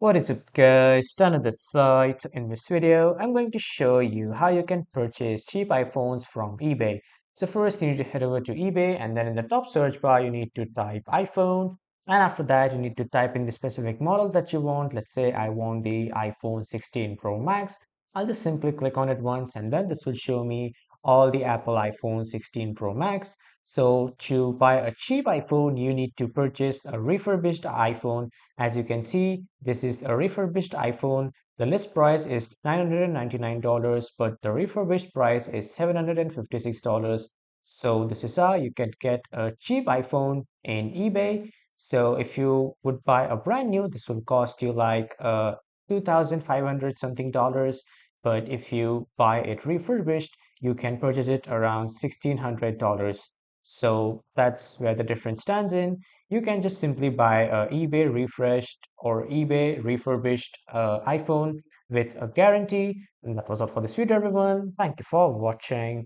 What is up guys, to another site. In this video, I'm going to show you how you can purchase cheap iPhones from eBay. So first you need to head over to eBay and then in the top search bar you need to type iPhone, and after that you need to type in the specific model that you want. Let's say I want the iPhone 16 Pro Max. I'll just simply click on it once and then this will show me all the Apple iPhone 16 Pro Max. So to buy a cheap iPhone, you need to purchase a refurbished iPhone. As you can see, this is a refurbished iPhone. The list price is $999, but the refurbished price is $756. So this is how you can get a cheap iPhone in eBay. So if you would buy a brand new, this will cost you like 2,500 something dollars. But if you buy it refurbished, you can purchase it around $1,600. So that's where the difference stands in. You can just simply buy a eBay refreshed or eBay refurbished iPhone with a guarantee. And that was all for this video, everyone. Thank you for watching.